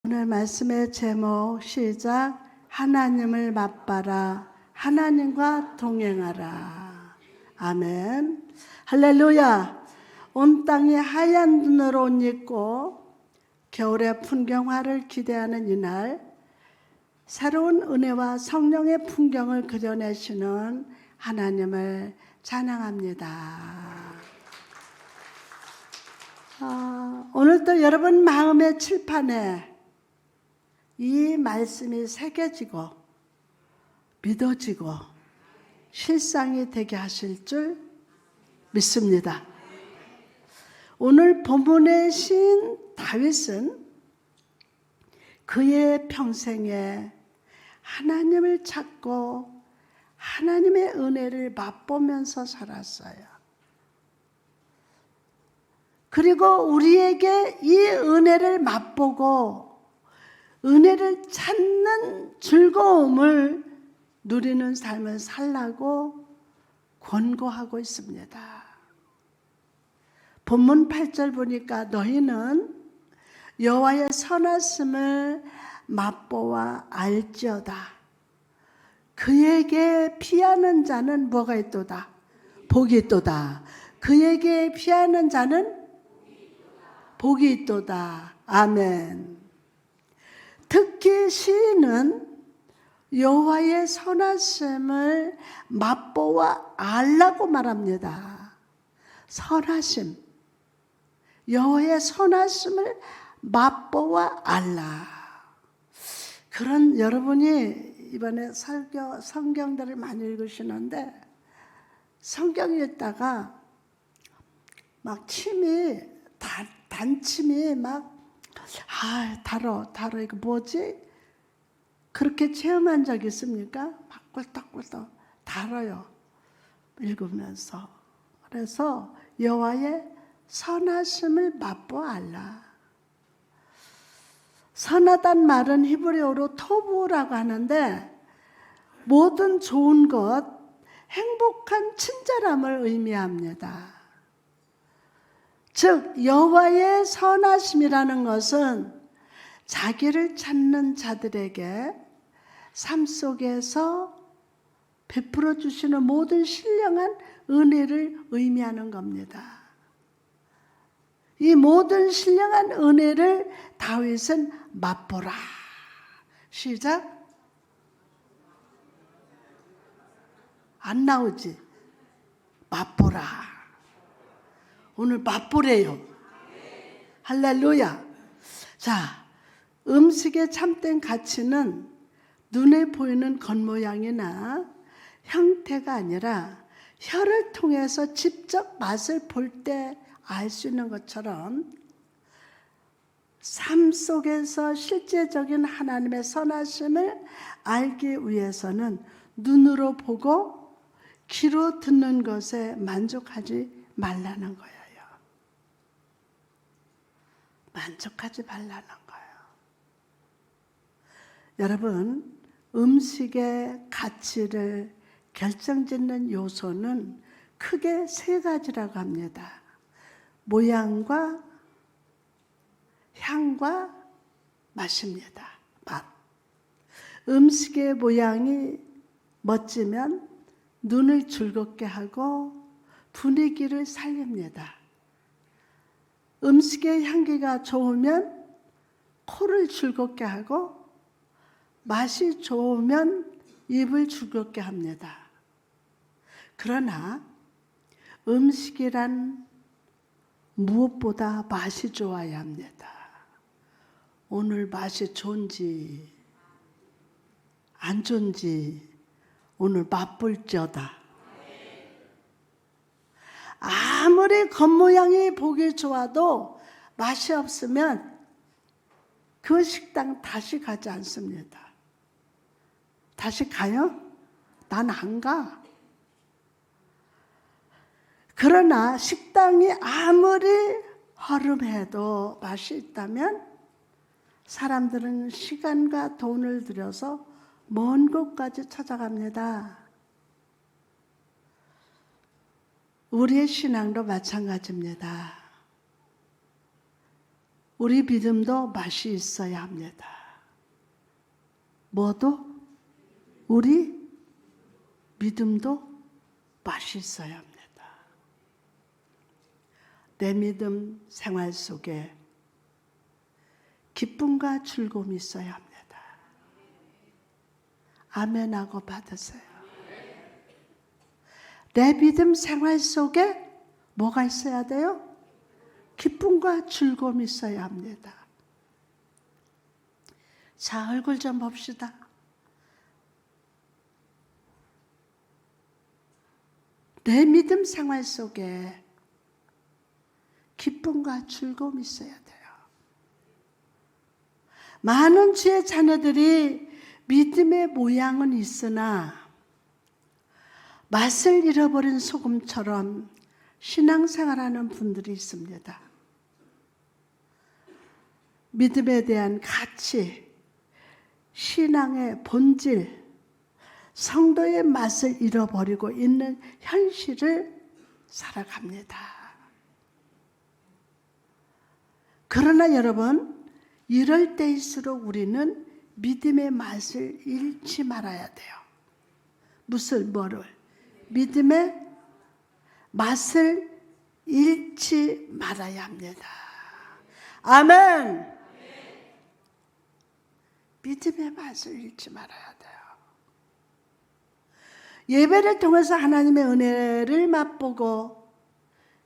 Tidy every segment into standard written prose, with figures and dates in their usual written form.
오늘 말씀의 제목 시작. 하나님을 맛봐라. 하나님과 동행하라. 아멘. 할렐루야. 온 땅이 하얀 눈으로 옷 입고 겨울의 풍경화를 기대하는 이날, 새로운 은혜와 성령의 풍경을 그려내시는 하나님을 찬양합니다. 오늘도 여러분 마음의 칠판에 이 말씀이 새겨지고 믿어지고 실상이 되게 하실 줄 믿습니다. 오늘 본문의 시인 다윗은 그의 평생에 하나님을 찾고 하나님의 은혜를 맛보면서 살았어요. 그리고 우리에게 이 은혜를 맛보고 은혜를 찾는 즐거움을 누리는 삶을 살라고 권고하고 있습니다. 본문 8절 보니까 너희는 여호와의 선하심을 맛보아 알지어다. 그에게 피하는 자는 뭐가 있도다? 복이 있도다. 그에게 피하는 자는 복이 있도다. 아멘. 특히 시인은 여호와의 선하심을 맛보아 알라고 말합니다. 선하심, 여호와의 선하심을 맛보아 알라. 그런 여러분이 이번에 성경들을 많이 읽으시는데 성경 읽다가 막 침이 단침이 막 달어 이거 뭐지? 그렇게 체험한 적 있습니까? 막 꿀떡꿀떡 달아요. 읽으면서. 그래서 여호와의 선하심을 맛보아 알라. 선하단 말은 히브리어로 토부라고 하는데 모든 좋은 것, 행복한 친절함을 의미합니다. 즉 여호와의 선하심이라는 것은 자기를 찾는 자들에게 삶 속에서 베풀어 주시는 모든 신령한 은혜를 의미하는 겁니다. 이 모든 신령한 은혜를 다윗은 맛보라. 시작. 안 나오지? 맛보라. 오늘 맛보래요. 할렐루야. 자, 음식의 참된 가치는 눈에 보이는 겉모양이나 형태가 아니라 혀를 통해서 직접 맛을 볼 때 알 수 있는 것처럼 삶 속에서 실제적인 하나님의 선하심을 알기 위해서는 눈으로 보고 귀로 듣는 것에 만족하지 말라는 거예요. 만족하지 말라는 거예요. 여러분, 음식의 가치를 결정짓는 요소는 크게 세 가지라고 합니다. 모양과 향과 맛입니다. 맛. 음식의 모양이 멋지면 눈을 즐겁게 하고 분위기를 살립니다. 음식의 향기가 좋으면 코를 즐겁게 하고 맛이 좋으면 입을 즐겁게 합니다. 그러나 음식이란 무엇보다 맛이 좋아야 합니다. 오늘 맛이 좋은지 안 좋은지 오늘 맛볼지어다. 아무리 겉모양이 보기 좋아도 맛이 없으면 그 식당 다시 가지 않습니다. 다시 가요? 난 안 가. 그러나 식당이 아무리 허름해도 맛이 있다면 사람들은 시간과 돈을 들여서 먼 곳까지 찾아갑니다. 우리의 신앙도 마찬가지입니다. 우리 믿음도 맛이 있어야 합니다. 뭐도? 우리 믿음도 맛이 있어야 합니다. 내 믿음 생활 속에 기쁨과 즐거움이 있어야 합니다. 아멘하고 받으세요. 내 믿음 생활 속에 뭐가 있어야 돼요? 기쁨과 즐거움이 있어야 합니다. 자, 얼굴 좀 봅시다. 내 믿음 생활 속에 기쁨과 즐거움이 있어야 돼요. 많은 주의 자녀들이 믿음의 모양은 있으나 맛을 잃어버린 소금처럼 신앙생활하는 분들이 있습니다. 믿음에 대한 가치, 신앙의 본질, 성도의 맛을 잃어버리고 있는 현실을 살아갑니다. 그러나 여러분, 이럴 때일수록 우리는 믿음의 맛을 잃지 말아야 돼요. 뭐를? 믿음의 맛을 잃지 말아야 합니다. 아멘! 믿음의 맛을 잃지 말아야 돼요. 예배를 통해서 하나님의 은혜를 맛보고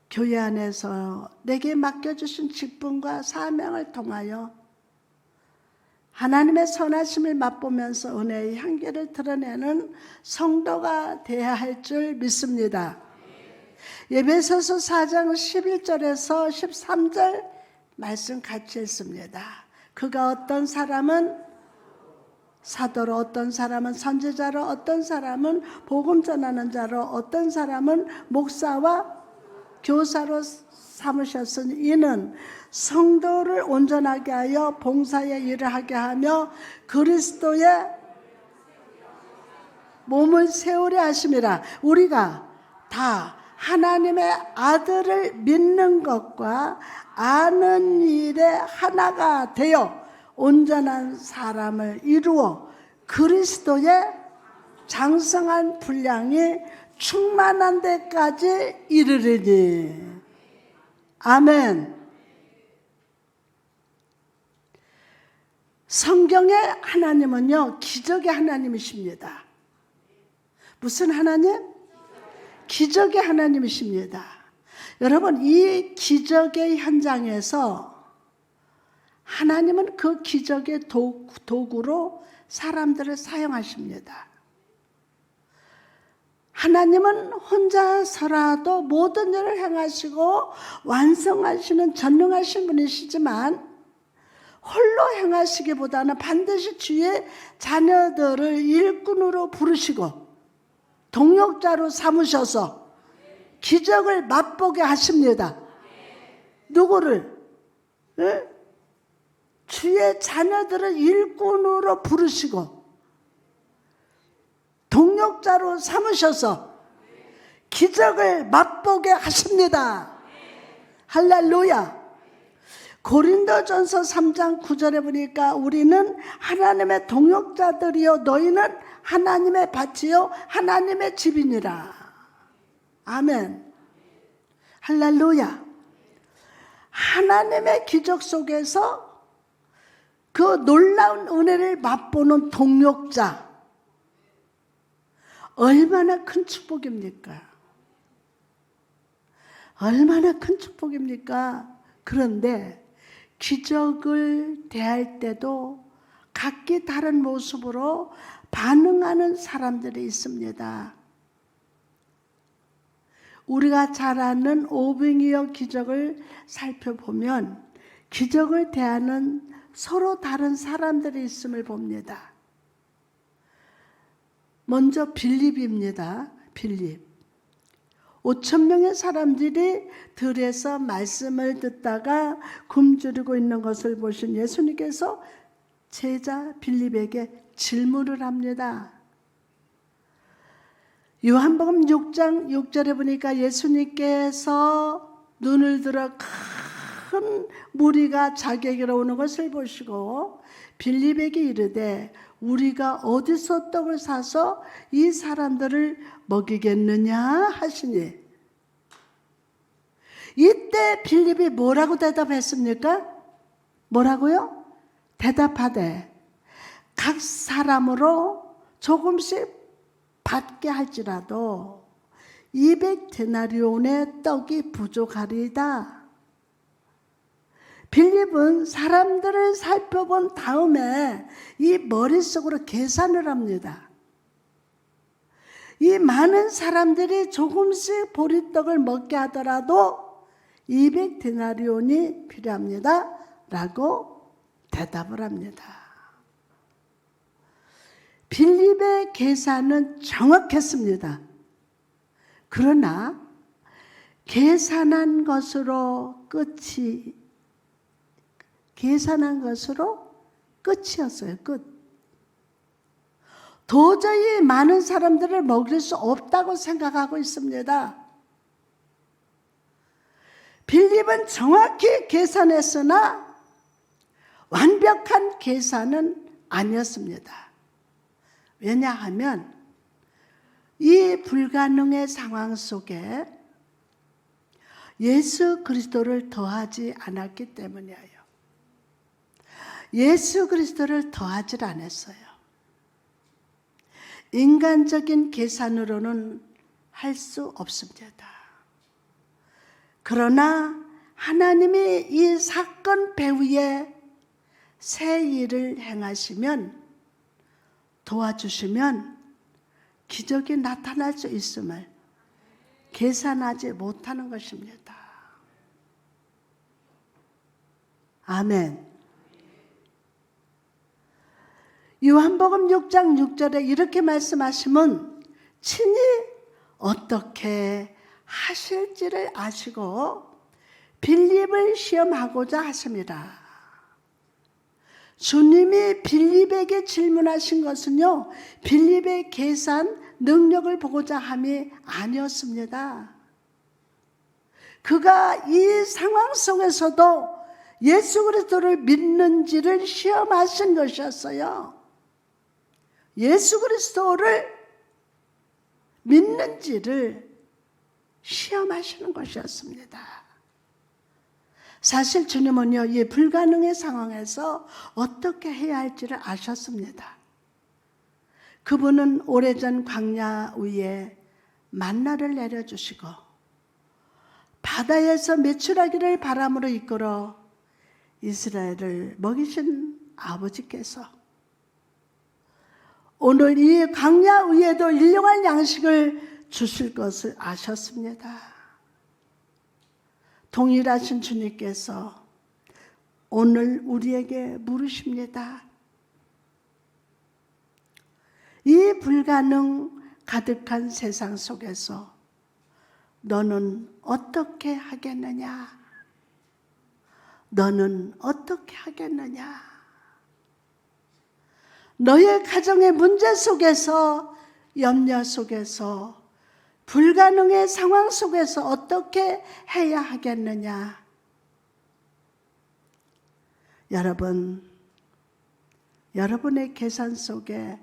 교회 안에서 내게 맡겨주신 직분과 사명을 통하여 하나님의 선하심을 맛보면서 은혜의 향기를 드러내는 성도가 되어야 할 줄 믿습니다. 에베소서 4장 11절에서 13절 말씀 같이 읽습니다. 그가 어떤 사람은 사도로, 어떤 사람은 선지자로, 어떤 사람은 복음 전하는 자로, 어떤 사람은 목사와 교사로 삼으셨으니 이는 성도를 온전하게 하여 봉사의 일을 하게 하며 그리스도의 몸을 세우려 하심이라. 우리가 다 하나님의 아들을 믿는 것과 아는 일에 하나가 되어 온전한 사람을 이루어 그리스도의 장성한 분량이 충만한 데까지 이르리니. 아멘. 성경의 하나님은요, 기적의 하나님이십니다. 무슨 하나님? 기적의 하나님이십니다. 여러분, 이 기적의 현장에서 하나님은 그 기적의 도구로 사람들을 사용하십니다. 하나님은 혼자서라도 모든 일을 행하시고 완성하시는 전능하신 분이시지만 홀로 행하시기보다는 반드시 주의 자녀들을 일꾼으로 부르시고 동역자로 삼으셔서 기적을 맛보게 하십니다. 누구를? 주의 자녀들을 일꾼으로 부르시고 동역자로 삼으셔서 기적을 맛보게 하십니다. 할렐루야. 고린도전서 3장 9절에 보니까 우리는 하나님의 동역자들이요 너희는 하나님의 밭이요 하나님의 집이니라. 아멘. 할렐루야. 하나님의 기적 속에서 그 놀라운 은혜를 맛보는 동역자, 얼마나 큰 축복입니까? 얼마나 큰 축복입니까? 그런데 기적을 대할 때도 각기 다른 모습으로 반응하는 사람들이 있습니다. 우리가 잘 아는 오병이어 기적을 살펴보면 기적을 대하는 서로 다른 사람들이 있음을 봅니다. 먼저 빌립입니다. 빌립. 5,000명의 사람들이 들에서 말씀을 듣다가 굶주리고 있는 것을 보신 예수님께서 제자 빌립에게 질문을 합니다. 요한복음 6장 6절에 보니까 예수님께서 눈을 들어 큰 무리가 자기에게로 오는 것을 보시고 빌립에게 이르되 우리가 어디서 떡을 사서 이 사람들을 먹이겠느냐 하시니, 이때 빌립이 뭐라고 대답했습니까? 뭐라고요? 대답하되 각 사람으로 조금씩 받게 할지라도 200데나리온의 떡이 부족하리이다. 빌립은 사람들을 살펴본 다음에 이 머릿속으로 계산을 합니다. 이 많은 사람들이 조금씩 보리떡을 먹게 하더라도 200데나리온이 필요합니다 라고 대답을 합니다. 빌립의 계산은 정확했습니다. 그러나 계산한 것으로 끝이었어요. 끝. 도저히 많은 사람들을 먹일 수 없다고 생각하고 있습니다. 빌립은 정확히 계산했으나 완벽한 계산은 아니었습니다. 왜냐하면 이 불가능의 상황 속에 예수 그리스도를 더하지 않았기 때문이에요. 예수 그리스도를 더하지 않았어요. 인간적인 계산으로는 할 수 없습니다. 그러나 하나님이 이 사건 배후에 새 일을 행하시면, 도와주시면 기적이 나타날 수 있음을 계산하지 못하는 것입니다. 아멘. 요한복음 6장 6절에 이렇게 말씀하시면 친히 어떻게 하실지를 아시고 빌립을 시험하고자 하십니다. 주님이 빌립에게 질문하신 것은요, 빌립의 계산 능력을 보고자 함이 아니었습니다. 그가 이 상황 속에서도 예수 그리스도를 믿는지를 시험하신 것이었어요. 예수 그리스도를 믿는지를 시험하시는 것이었습니다. 사실 주님은요, 이 불가능의 상황에서 어떻게 해야 할지를 아셨습니다. 그분은 오래전 광야 위에 만나를 내려주시고 바다에서 메추라기를 바람으로 이끌어 이스라엘을 먹이신 아버지께서 오늘 이 광야 위에도 일용할 양식을 주실 것을 아셨습니다. 동일하신 주님께서 오늘 우리에게 물으십니다. 이 불가능 가득한 세상 속에서 너는 어떻게 하겠느냐? 너는 어떻게 하겠느냐? 너의 가정의 문제 속에서, 염려 속에서, 불가능의 상황 속에서 어떻게 해야 하겠느냐? 여러분, 여러분의 계산 속에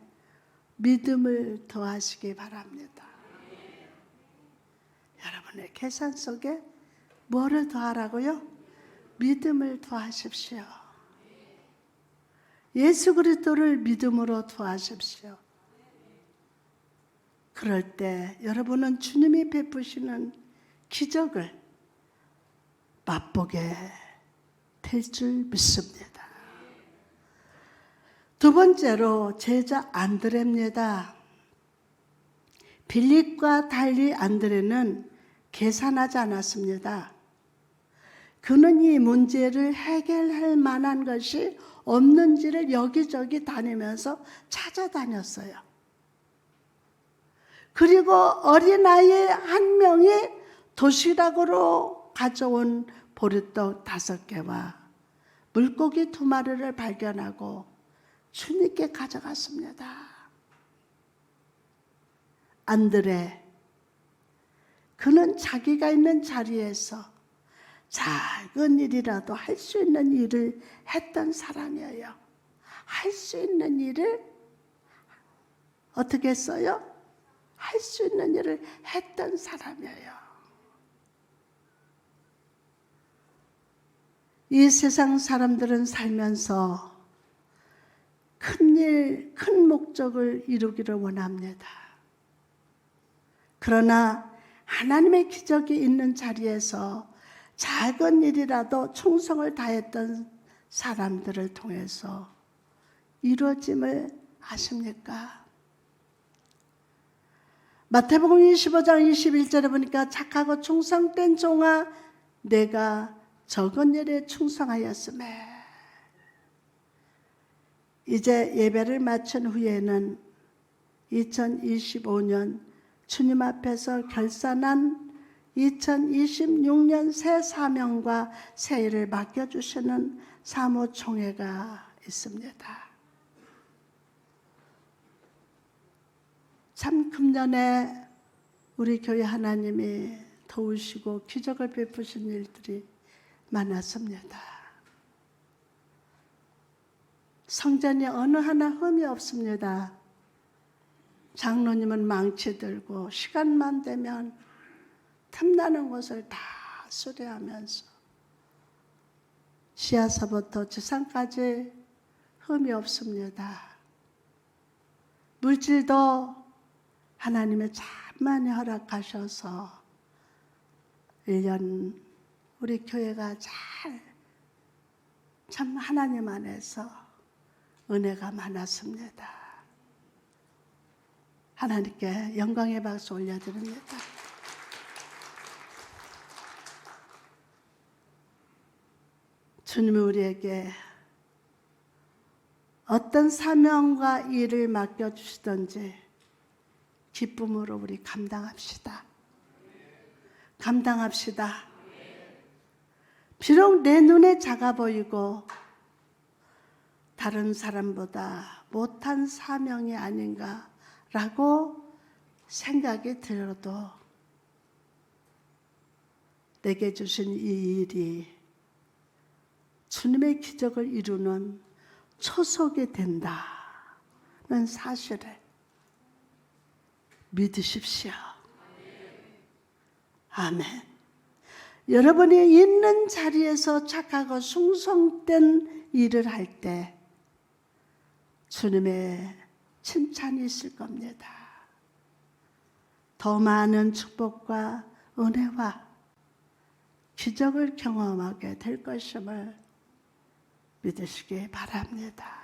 믿음을 더하시기 바랍니다. 여러분의 계산 속에 뭐를 더하라고요? 믿음을 더하십시오. 예수 그리스도를 믿음으로 더하십시오. 그럴 때 여러분은 주님이 베푸시는 기적을 맛보게 될 줄 믿습니다. 두 번째로 제자 안드레입니다. 빌립과 달리 안드레는 계산하지 않았습니다. 그는 이 문제를 해결할 만한 것이 없는지를 여기저기 다니면서 찾아다녔어요. 그리고 어린아이 한 명이 도시락으로 가져온 보리떡 5개와 물고기 2마리를 발견하고 주님께 가져갔습니다. 안드레, 그는 자기가 있는 자리에서 작은 일이라도 할 수 있는 일을 했던 사람이에요. 할 수 있는 일을 어떻게 했어요? 할 수 있는 일을 했던 사람이에요. 이 세상 사람들은 살면서 큰 일, 큰 목적을 이루기를 원합니다. 그러나 하나님의 기적이 있는 자리에서 작은 일이라도 충성을 다했던 사람들을 통해서 이루어짐을 아십니까? 마태복음 25장 21절에 보니까 착하고 충성된 종아 내가 적은 일에 충성하였으매. 이제 예배를 마친 후에는 2025년 주님 앞에서 결산한 2026년 새 사명과 새 일을 맡겨주시는 사무총회가 있습니다. 참 금년에 우리 교회 하나님이 도우시고 기적을 베푸신 일들이 많았습니다. 성전이 어느 하나 흠이 없습니다. 장로님은 망치 들고 시간만 되면 틈나는 곳을 다 수리하면서 지하서부터 지상까지 흠이 없습니다. 물질도 하나님이 참 많이 허락하셔서 1년 우리 교회가 참 하나님 안에서 은혜가 많았습니다. 하나님께 영광의 박수 올려드립니다. 주님이 우리에게 어떤 사명과 일을 맡겨주시든지 기쁨으로 우리 감당합시다. 감당합시다. 비록 내 눈에 작아 보이고 다른 사람보다 못한 사명이 아닌가라고 생각이 들어도 내게 주신 이 일이 주님의 기적을 이루는 초석이 된다는 사실을 믿으십시오. 아멘. 여러분이 있는 자리에서 착하고 충성된 일을 할 때 주님의 칭찬이 있을 겁니다. 더 많은 축복과 은혜와 기적을 경험하게 될 것임을 믿으시기 바랍니다.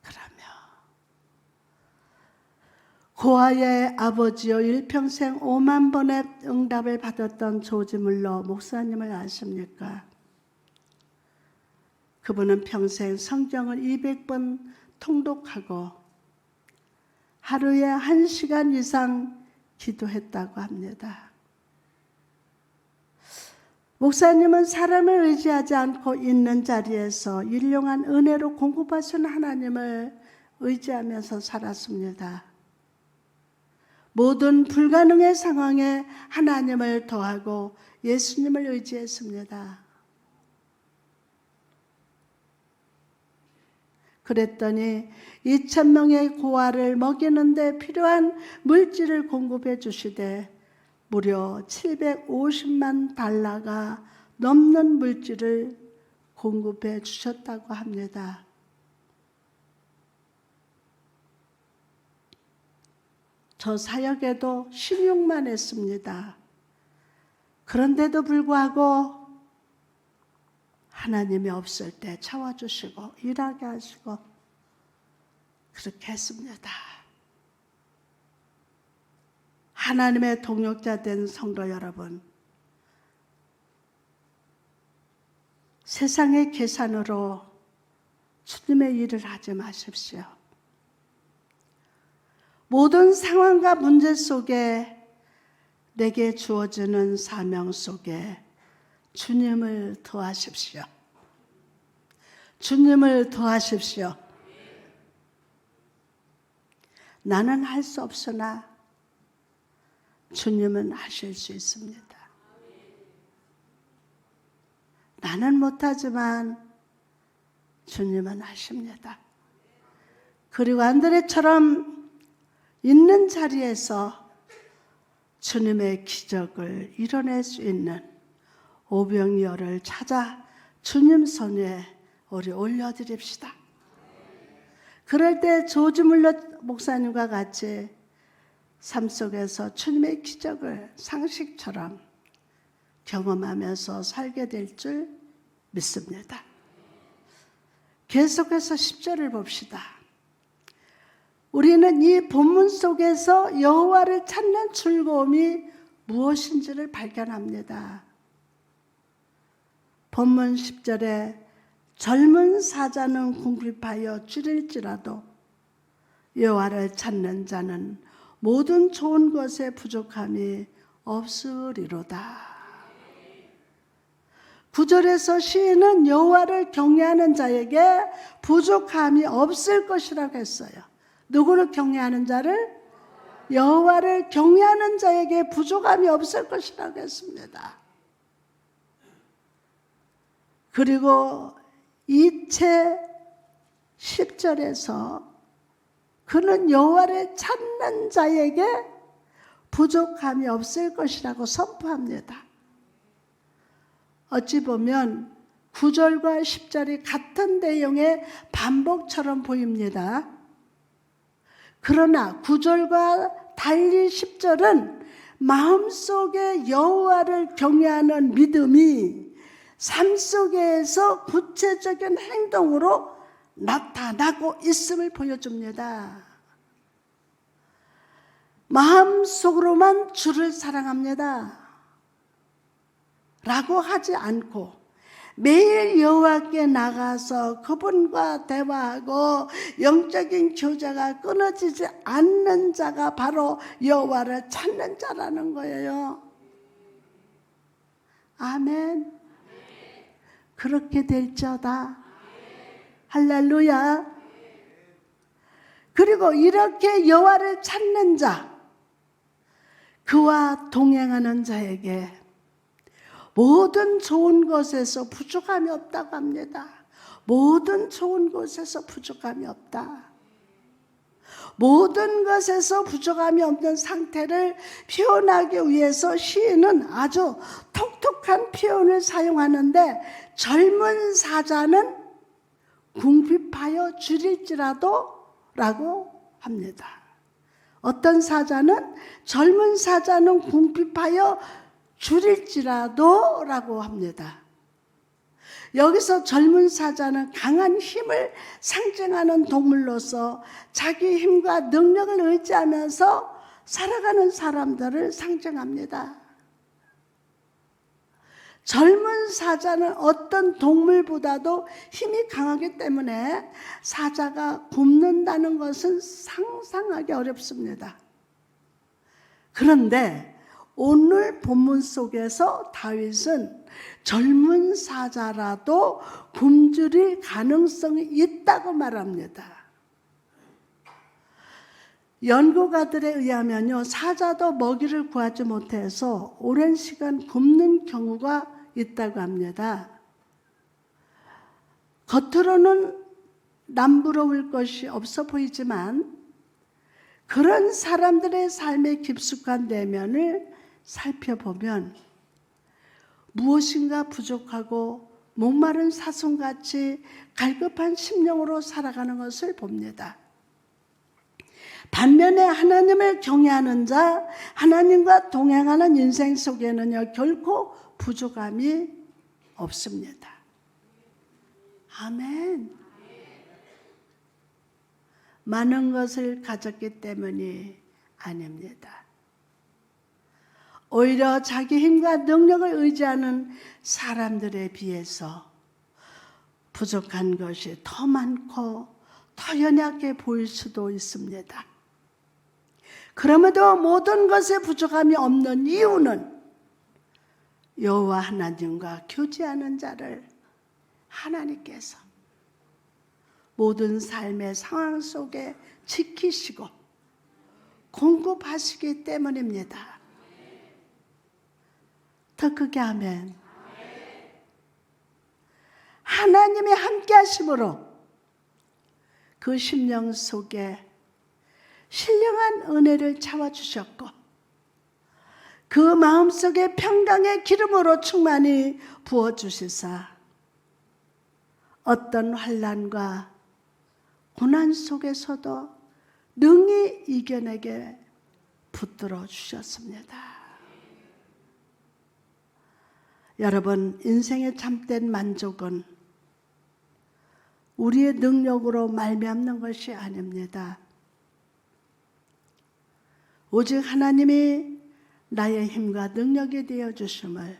그러면 고아의 아버지요 일평생 5만 번의 응답을 받았던 조지 물러 목사님을 아십니까? 그분은 평생 성경을 200번 통독하고 하루에 1시간 이상 기도했다고 합니다. 목사님은 사람을 의지하지 않고 있는 자리에서 일용한 은혜로 공급하신 하나님을 의지하면서 살았습니다. 모든 불가능의 상황에 하나님을 더하고 예수님을 의지했습니다. 그랬더니 2,000명의 고아를 먹이는 데 필요한 물질을 공급해 주시되 무려 750만 달러가 넘는 물질을 공급해 주셨다고 합니다. 저 사역에도 16만 했습니다. 그런데도 불구하고 하나님이 없을 때 채워주시고 일하게 하시고 그렇게 했습니다. 하나님의 동역자 된 성도 여러분, 세상의 계산으로 주님의 일을 하지 마십시오. 모든 상황과 문제 속에 내게 주어지는 사명 속에 주님을 더하십시오. 주님을 더하십시오. 나는 할 수 없으나 주님은 하실 수 있습니다. 나는 못하지만 주님은 하십니다. 그리고 안드레처럼 있는 자리에서 주님의 기적을 이뤄낼 수 있는 오병이어를 찾아 주님 손에 우리 올려드립시다. 그럴 때 조지 물러 목사님과 같이 삶 속에서 주님의 기적을 상식처럼 경험하면서 살게 될 줄 믿습니다. 계속해서 10절을 봅시다. 우리는 이 본문 속에서 여호와를 찾는 즐거움이 무엇인지를 발견합니다. 본문 10절에 젊은 사자는 궁핍하여 줄일지라도 여호와를 찾는 자는 모든 좋은 것에 부족함이 없으리로다. 9절에서 시인은 여호와를 경외하는 자에게 부족함이 없을 것이라고 했어요. 누구를 경외하는 자를? 여호와를 경외하는 자에게 부족함이 없을 것이라고 했습니다. 그리고 이채 10절에서 그는 여호와를 찾는 자에게 부족함이 없을 것이라고 선포합니다. 어찌 보면 9절과 10절이 같은 내용의 반복처럼 보입니다. 그러나 9절과 달리 10절은 마음속에 여호와를 경외하는 믿음이 삶 속에서 구체적인 행동으로 나타나고 있음을 보여줍니다. 마음속으로만 주를 사랑합니다 라고 하지 않고 매일 여호와께 나가서 그분과 대화하고 영적인 교제가 끊어지지 않는 자가 바로 여호와를 찾는 자라는 거예요. 아멘. 그렇게 될지어다. 할렐루야. 그리고 이렇게 여호와를 찾는 자, 그와 동행하는 자에게 모든 좋은 것에서 부족함이 없다고 합니다. 모든 좋은 것에서 부족함이 없다. 모든 것에서 부족함이 없는 상태를 표현하기 위해서 시인은 아주 독특한 표현을 사용하는데 젊은 사자는 궁핍하여 줄일지라도 라고 합니다. 어떤 사자는 젊은 사자는 궁핍하여 줄일지라도 라고 합니다. 여기서 젊은 사자는 강한 힘을 상징하는 동물로서 자기 힘과 능력을 의지하면서 살아가는 사람들을 상징합니다. 젊은 사자는 어떤 동물보다도 힘이 강하기 때문에 사자가 굶는다는 것은 상상하기 어렵습니다. 그런데 오늘 본문 속에서 다윗은 젊은 사자라도 굶주릴 가능성이 있다고 말합니다. 연구가들에 의하면요, 사자도 먹이를 구하지 못해서 오랜 시간 굶는 경우가 있다고 합니다. 겉으로는 남부러울 것이 없어 보이지만 그런 사람들의 삶의 깊숙한 내면을 살펴보면 무엇인가 부족하고 목마른 사슴같이 갈급한 심령으로 살아가는 것을 봅니다. 반면에 하나님을 경외하는 자, 하나님과 동행하는 인생 속에는요, 결코 부족함이 없습니다. 아멘. 많은 것을 가졌기 때문이 아닙니다. 오히려 자기 힘과 능력을 의지하는 사람들에 비해서 부족한 것이 더 많고 더 연약해 보일 수도 있습니다. 그럼에도 모든 것에 부족함이 없는 이유는 여호와 하나님과 교제하는 자를 하나님께서 모든 삶의 상황 속에 지키시고 공급하시기 때문입니다. 더 크게 아멘. 하나님의 함께 하심으로 그 심령 속에 신령한 은혜를 채워주셨고 그 마음속에 평강의 기름으로 충만히 부어주시사 어떤 환난과 고난 속에서도 능히 이겨내게 붙들어 주셨습니다. 여러분, 인생의 참된 만족은 우리의 능력으로 말미암는 것이 아닙니다. 오직 하나님이 나의 힘과 능력이 되어 주심을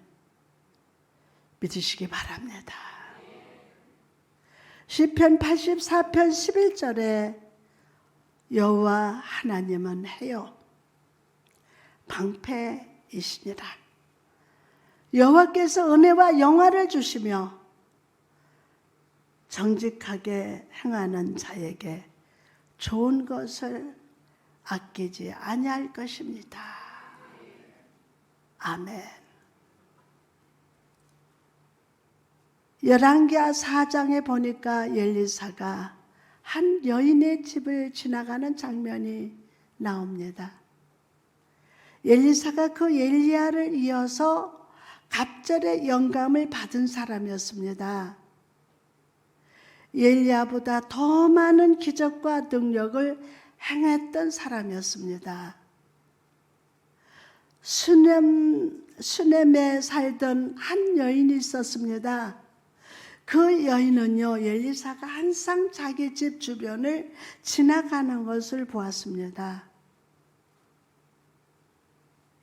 믿으시기 바랍니다. 시편 84편 11절에 여호와 하나님은 해요 방패이시니라. 여호와께서 은혜와 영화를 주시며 정직하게 행하는 자에게 좋은 것을 아끼지 아니할 것입니다. 아멘. 열왕기하 4장에 보니까 엘리사가 한 여인의 집을 지나가는 장면이 나옵니다. 엘리사가 그 엘리야를 이어서 갑절의 영감을 받은 사람이었습니다. 엘리야보다 더 많은 기적과 능력을 행했던 사람이었습니다. 수넴에 살던 한 여인이 있었습니다. 그 여인은요, 엘리사가 항상 자기 집 주변을 지나가는 것을 보았습니다.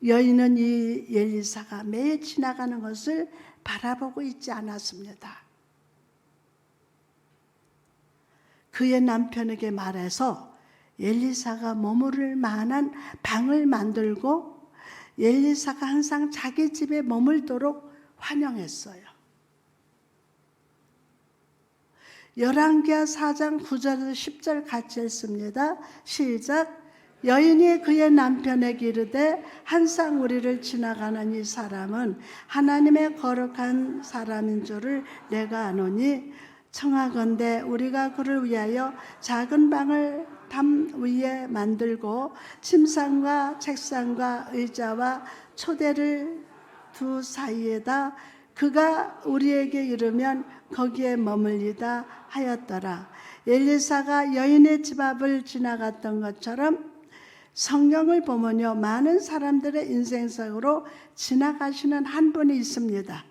여인은 이 엘리사가 매일 지나가는 것을 바라보고 있지 않았습니다. 그의 남편에게 말해서 엘리사가 머무를 만한 방을 만들고 엘리사가 항상 자기 집에 머물도록 환영했어요. 열왕기하 4장 9절에서 10절 같이 읽습니다. 시작. 여인이 그의 남편에게 이르되 항상 우리를 지나가는 이 사람은 하나님의 거룩한 사람인 줄을 내가 아노니 청하건대 우리가 그를 위하여 작은 방을 담 위에 만들고 침상과 책상과 의자와 초대를 두 사이에다 그가 우리에게 이르면 거기에 머물리다 하였더라. 엘리사가 여인의 집 앞을 지나갔던 것처럼 성경을 보면요, 많은 사람들의 인생 속으로 지나가시는 한 분이 있습니다.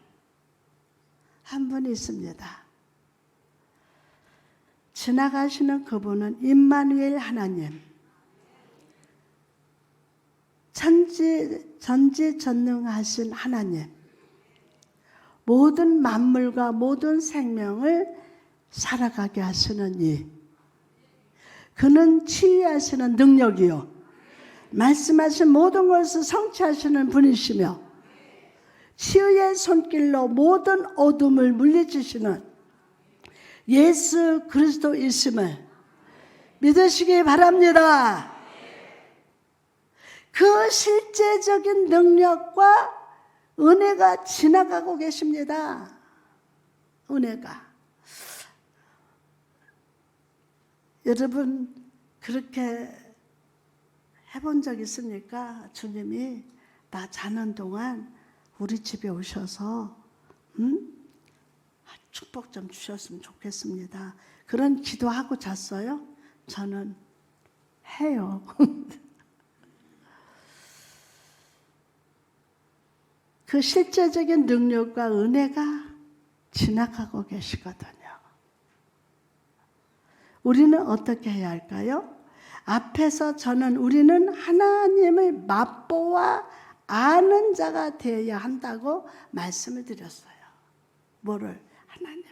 한 분이 있습니다. 지나가시는 그분은 임마누엘 하나님, 전지전능하신 하나님, 모든 만물과 모든 생명을 살아가게 하시는 이, 그는 치유하시는 능력이요 말씀하신 모든 것을 성취하시는 분이시며 치유의 손길로 모든 어둠을 물리치시는 예수 그리스도이심을 믿으시기 바랍니다. 그 실제적인 능력과 은혜가 지나가고 계십니다. 은혜가. 여러분 그렇게 해본 적 있습니까? 주님이 나 자는 동안 우리 집에 오셔서 축복 좀 주셨으면 좋겠습니다. 그런 기도하고 잤어요? 저는 해요. 그 실제적인 능력과 은혜가 지나가고 계시거든요. 우리는 어떻게 해야 할까요? 앞에서 우리는 하나님을 맛보아 아는 자가 되어야 한다고 말씀을 드렸어요. 뭐를? 하나님을.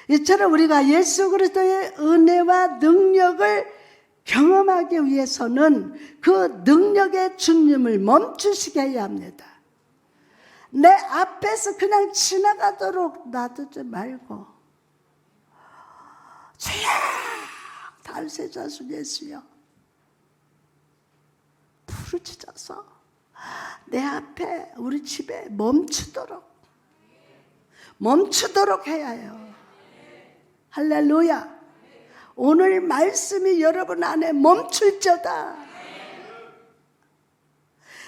이처럼 우리가 예수 그리스도의 은혜와 능력을 경험하기 위해서는 그 능력의 주님을 멈추시게 해야 합니다. 내 앞에서 그냥 지나가도록 놔두지 말고 주여 다윗의 자손 예수여 부르짖어서 내 앞에 우리 집에 멈추도록 해야 해요. 할렐루야. 오늘 말씀이 여러분 안에 멈출지어다.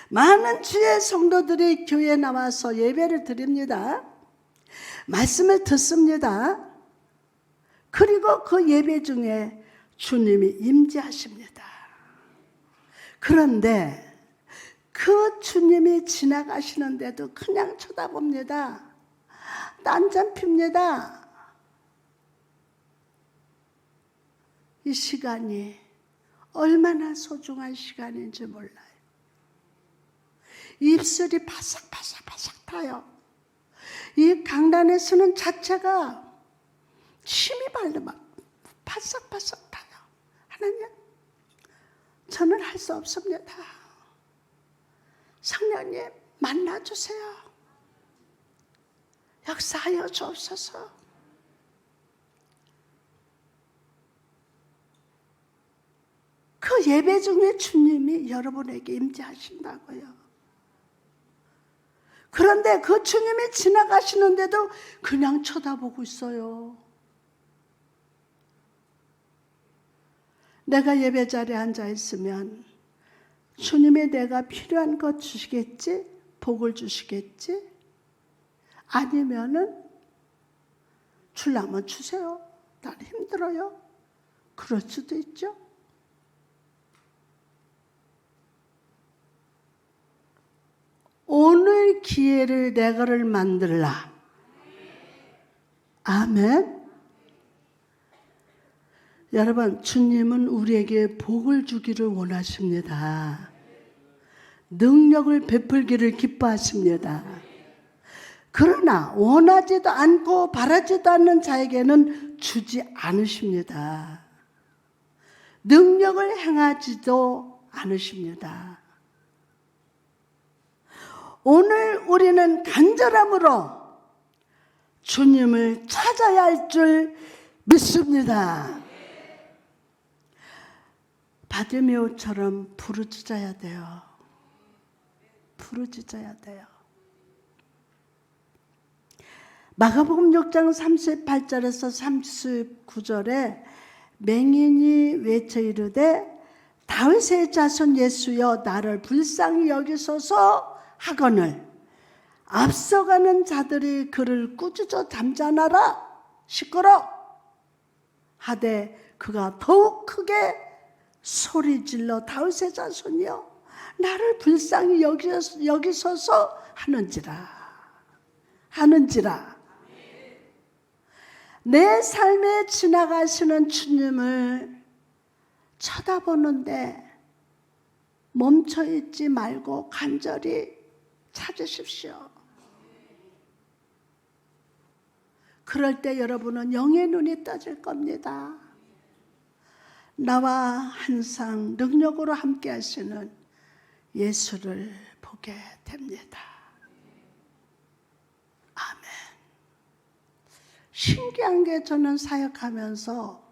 많은 주의 성도들이 교회에 나와서 예배를 드립니다. 말씀을 듣습니다. 그리고 그 예배 중에 주님이 임재하십니다. 그런데 그 주님이 지나가시는데도 그냥 쳐다봅니다. 딴전 핍니다. 이 시간이 얼마나 소중한 시간인지 몰라요. 입술이 바삭바삭 타요. 이 강단에 서는 자체가 침이 발르면 바삭바삭 타요. 하나님, 저는 할 수 없습니다. 성령님 만나주세요. 역사하여 주옵소서. 그 예배 중에 주님이 여러분에게 임재하신다고요. 그런데 그 주님이 지나가시는데도 그냥 쳐다보고 있어요. 내가 예배 자리에 앉아 있으면 주님이 내가 필요한 것 주시겠지? 복을 주시겠지? 아니면은 줄라면 주세요. 난 힘들어요. 그럴 수도 있죠. 오늘 기회를 내가를 만들라. 아멘. 여러분, 주님은 우리에게 복을 주기를 원하십니다. 능력을 베풀기를 기뻐하십니다. 그러나 원하지도 않고 바라지도 않는 자에게는 주지 않으십니다. 능력을 행하지도 않으십니다. 오늘 우리는 간절함으로 주님을 찾아야 할 줄 믿습니다. 바디메오처럼 부르짖어야 돼요. 부르짖어야 돼요. 마가복음 6장 38절에서 39절에 맹인이 외쳐 이르되 다윗의 자손 예수여 나를 불쌍히 여기소서 하거늘 앞서가는 자들이 그를 꾸짖어 잠잠하라 시끄러 하되 그가 더욱 크게 소리질러 다윗의 자손이여 나를 불쌍히 여기소서 하는지라. 내 삶에 지나가시는 주님을 쳐다보는데 멈춰있지 말고 간절히 찾으십시오. 그럴 때 여러분은 영의 눈이 떠질 겁니다. 나와 항상 능력으로 함께 하시는 예수를 보게 됩니다. 아멘. 신기한 게 저는 사역하면서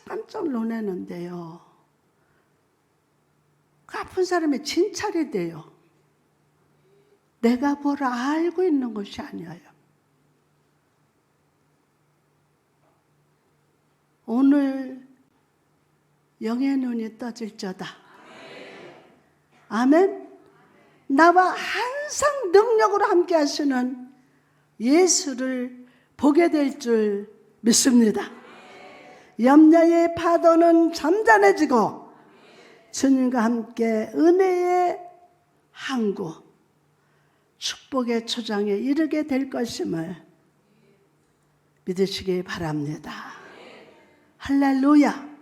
깜짝 놀라는데요. 그 아픈 사람이 진찰이 돼요. 내가 뭘 알고 있는 것이 아니에요. 오늘 영의 눈이 떠질저다. 아멘. 나와 항상 능력으로 함께 하시는 예수를 보게 될 줄 믿습니다. 염려의 파도는 잠잠해지고 주님과 함께 은혜의 항구, 축복의 초장에 이르게 될 것임을 믿으시기 바랍니다. 할렐루야.